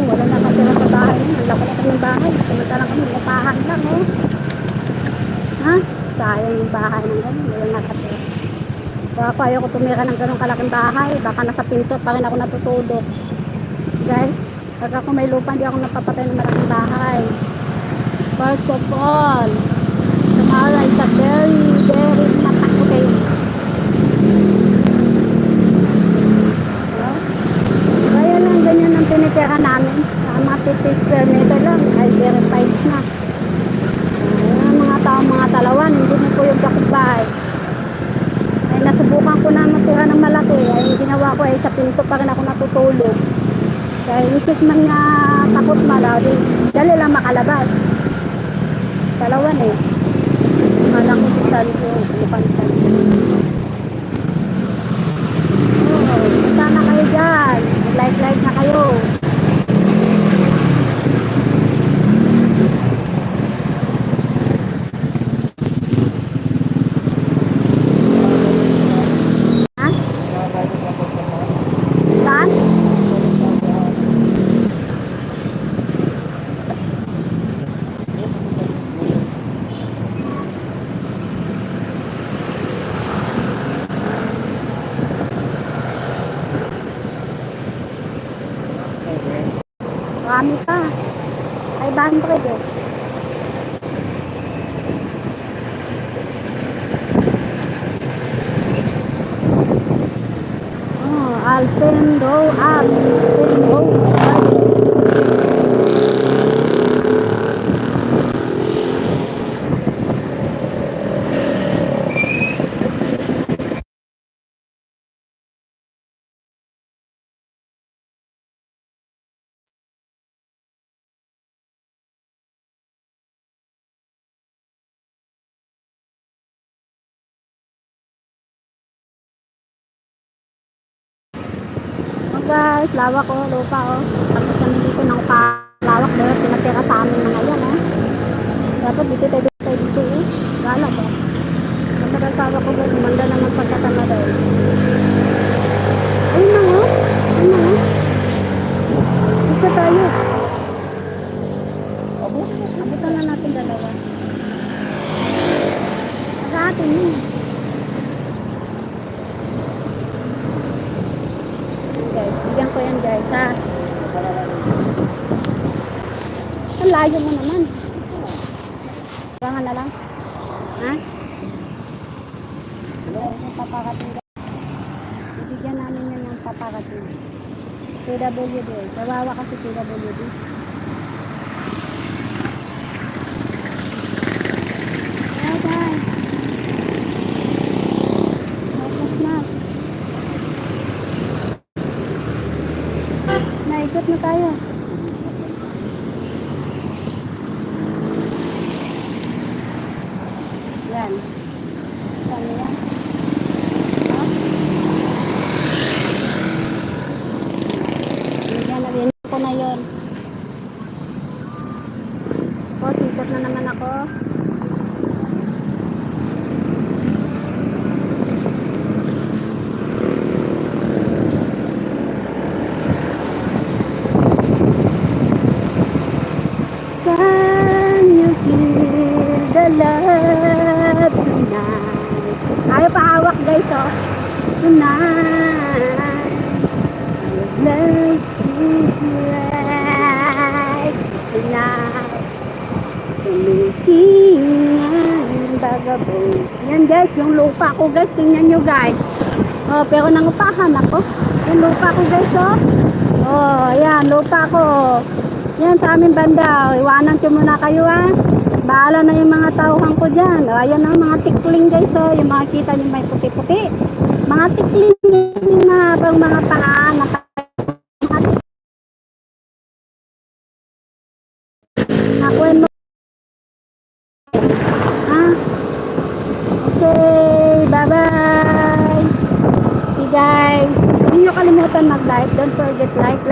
Wala nakatira sa bahay. Ang laki-laki ng bahay. Samantalang kami, upahan lang, oh. Ha? Sayang yung bahay ng ganun. Wala nakatira. Kaya ako ayoko tumira ng ganun kalaking bahay. Baka nasa pinto pa rin ako natutulog. Guys, pag ako may lupa, hindi ako napapatay ng malaking bahay. First of all, tomorrow is a very, very matak. Okay. Kaya lang ganyan ang tinitira namin. Mga 50 square meter lang ay verified na. Mga tao, mga talawan, hindi mo po yung bahay. Ay nasubukan ko na matira ng malaki. Ay ginawa ko ay sa pinto pa rin ako natutulog. Dahil isis man nga takot malari, dali lang makalabas. Talawan eh. Malang ko si Sanjo, lupansan. Sana kayo dyan. Like na kayo. Ha? Saan? Marami pa. 500 eh. Oh, Alpendo up. Alpendo. Oh guys, lawak oh, lupa oh. Tapos kami dito ng lawak dahil pinatira sa amin mga yan oh. Dapat dito tayo eh. Galak oh. Matagal tawa ko guys, umanda naman pagkatama dahil. Ayun na oh. Ayun na oh. Dito tayo. Abutan na natin dalawa. Pag-aatin yun. Guys, bigyan ko yan guys ha. Ang layo mo naman. Bangan na lang. Ha? Yung papakating guys. Ibigyan namin yan yung papakating. PWD. Kawawa kasi PWD. Ayan guys. Focus na. Naikot na tayo. Yan. Saan yan? Ha? Yan, narinig ko na yun. O, sikot na naman ako. Can you feel the love tonight? Ayaw pa hawak guys oh. Tonight let's right tonight. Tumiting ang bagabong. Yan guys, yung lupa ko guys. Tingnan nyo guys. Oh, pero nangupahan ako. Yung lupa ko guys oh. Oh, yan, lupa ko. Yan sa aming banda. Iwanan ko muna kayo ha. Bahala na yung mga tauhan ko dyan. O, ayan ang mga tikling guys oh. Yung mga kita nyo may puti-puti. Mga tikling na habang mga paa na nakuha mo. Ha? Okay, bye-bye. Okay guys. Huwag nyo kalimutan mag-like. Don't forget like.